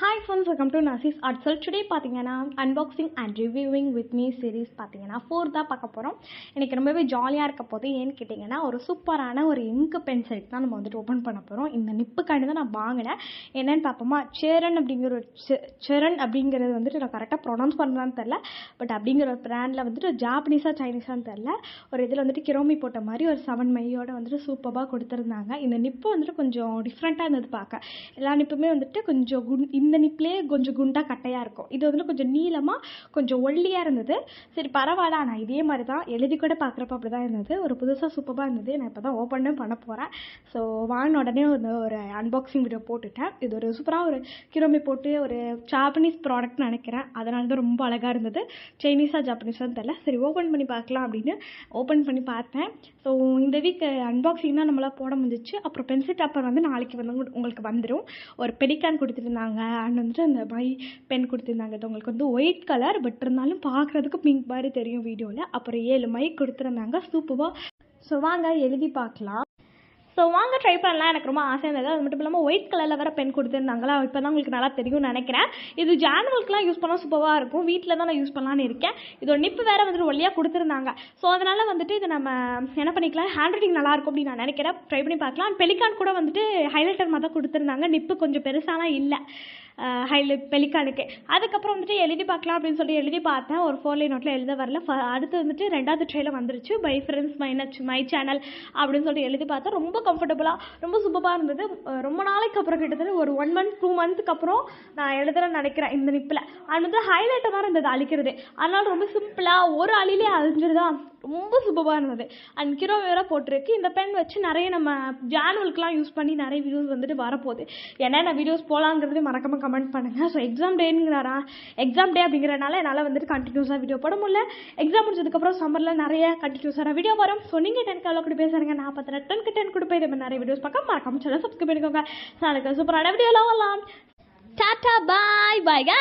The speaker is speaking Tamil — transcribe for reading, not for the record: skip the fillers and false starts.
Hi friends, welcome to Nasis Art Cell. Today பார்த்தீங்கன்னா unboxing and reviewing with me series பார்த்தீங்கன்னா 4 தான் பார்க்க போகிறோம். எனக்கு ரொம்பவே ஜாலியாக இருக்க போது ஏன்னு கேட்டிங்கன்னா ஒரு சூப்பரான ஒரு இங்க் பென்சில் தான் நம்ம வந்துட்டு ஓப்பன் பண்ண போகிறோம். இந்த நிப்புக்காண்டி தான் நான் வாங்கினேன். என்னென்னு பார்ப்போமா, சேரன் அப்படிங்கிற ஒரு செரன் அப்படிங்கிறது வந்துட்டு நான் கரெக்டாக ப்ரொனவுன்ஸ் பண்ணுறான்னு தெரில. பட் அப்படிங்கிற ஒரு பிராண்டில் வந்துட்டு ஜாப்பனீஸாக சைனீஸான்னு தெரில, ஒரு இதில் வந்துட்டு கிரோமி போட்ட மாதிரி ஒரு 7 மையோட வந்துட்டு சூப்பராக கொடுத்துருந்தாங்க. இந்த நிப்பு வந்துட்டு கொஞ்சம் டிஃப்ரெண்ட்டாக இருந்தது பார்க்க. எல்லா நிப்புமே வந்துட்டு கொஞ்சம் இந்த நிப்லேயே கொஞ்சம் குண்டாக கட்டையாக இருக்கும். இது வந்து கொஞ்சம் நீளமாக கொஞ்சம் ஒல்லியாக இருந்தது. சரி பரவாயில்ல, ஆனால் இதே மாதிரி தான் எழுதி கூட பார்க்குறப்ப அப்படி தான் இருந்தது. ஒரு புதுசாக சூப்பராக இருந்தது. நான் இப்போ தான் ஓப்பனும் பண்ண போகிறேன். ஸோ வாங்கின உடனே ஒரு அன்பாக்சிங் வீடியோ போட்டுட்டேன். இது ஒரு சூப்பராக ஒரு கிரோமி போட்டு ஒரு ஜாப்பனீஸ் ப்ராடக்ட்னு நினைக்கிறேன். அதனால தான் ரொம்ப அழகாக இருந்தது. சைனீஸாக ஜாப்பனீஸான்னு தெரில. சரி ஓப்பன் பண்ணி பார்க்கலாம் அப்படின்னு ஓப்பன் பண்ணி பார்த்தேன். ஸோ இந்த வீக் அன்பாக்சிங் தான் நம்மளால் போட முடிஞ்சிச்சு. அப்புறம் பென்சில் டாப்பர் வந்து நாளைக்கு வந்து உங்களுக்கு வந்துடும். ஒரு பெடிகான் கொடுத்துருந்தாங்க அண்ட் வந்துட்டு அந்த மை பென் கொடுத்துருந்தாங்க. இது உங்களுக்கு வந்து ஒயிட் கலர், பட் இருந்தாலும் பார்க்குறதுக்கு பிங்க் மாதிரி தெரியும் வீடியோவில். அப்புறம் 7 மை கொடுத்துருந்தாங்க சூப்பராக. ஸோ வாங்க எழுதி பார்க்கலாம். ஸோ வாங்க ட்ரை பண்ணலாம். எனக்கு ரொம்ப ஆசையாக இருந்தது. அது மட்டும் இல்லாமல் ஒயிட் கலரில் வேறு பென் கொடுத்துருந்தாங்களா, இப்போ தான் உங்களுக்கு நல்லா தெரியும்னு நினைக்கிறேன். இது ஜானுவல்க்குலாம் யூஸ் பண்ணால் சூப்பராக இருக்கும். வீட்டில் தான் நான் யூஸ் பண்ணலான்னு இருக்கேன். இதோட நிப்பு வேறு வந்துட்டு ஒல்லியாக கொடுத்துருந்தாங்க. ஸோ அதனால் வந்துட்டு இது நம்ம என்ன பண்ணிக்கலாம், ஹேண்ட் ரைட்டிங் நல்லாயிருக்கும் அப்படின்னு நான் நினைக்கிறேன். ட்ரை பண்ணி பார்க்கலாம். பெலிகான் கூட வந்துட்டு ஹைலைட்டர் மாதிரி தான் கொடுத்துருந்தாங்க. நிப்பு கொஞ்சம் பெருசாலாம் இல்லை ஹைலைட் பெலிகானுக்கு. அதுக்கப்புறம் வந்துட்டு எழுதி பார்க்கலாம் அப்படின்னு சொல்லி எழுதி பார்த்தேன். ஒரு 4 லைன் நோட்டில் எழுத வரல. அடுத்து வந்துட்டு 2வது ட்ரையில் வந்துருச்சு. பை ஃப்ரெண்ட்ஸ் மை சேனல் அப்படின்னு சொல்லிட்டு எழுதி பார்த்தேன். ரொம்ப கம்ஃபர்டபுளாக ரொம்ப சூப்பராக இருந்தது. ரொம்ப நாளைக்கு அப்புறம் கிட்டத்தட்ட ஒரு 1 மந்த் 2 மந்த்துக்கு அப்புறம் நான் எழுதுறேன்னு நினைக்கிறேன் இந்த நிப்பில். அது வந்து ஹைலைட்டர் தான் இருந்தது அழிக்கிறது. அதனால ரொம்ப சிம்பிளாக ஒரு அழிலே அழிஞ்சிருதான், ரொம்ப சூப்பராக இருந்தது. அண்ட் கிரோ வேற போட்டிருக்கு. இந்த பென் வச்சு நிறைய நம்ம ஜானுவலுக்குலாம் யூஸ் பண்ணி நிறைய வீடியோஸ் வந்துட்டு வரப்போகுது. என்னென்ன வீடியோஸ் போகலாங்கிறது மறக்காமல் கமெண்ட் பண்ணுங்கள். ஸோ எக்ஸாம் டே அப்படிங்கிறனால என்னால் வந்துட்டு கண்டினியூஸாக வீடியோ போட முடியல. எக்ஸாம் முடிச்சதுக்கப்புறம் சம்மரில் நிறைய கண்டினியூஸாக வீடியோ வரும். ஸோ நீங்கள் 10 எவ்வளோ கூட பேசுகிறீங்க, நான் 10 கொடுப்பேன். இது மாதிரி நிறைய வீடியோஸ் பார்க்க மறக்காமல் சேனல் சப்ஸ்கிரைப் பண்ணிக்கோங்க. நாளைக்கு சூப்பரான வீடியோலாம் வரலாம். டாட்டா பாய் பாய்.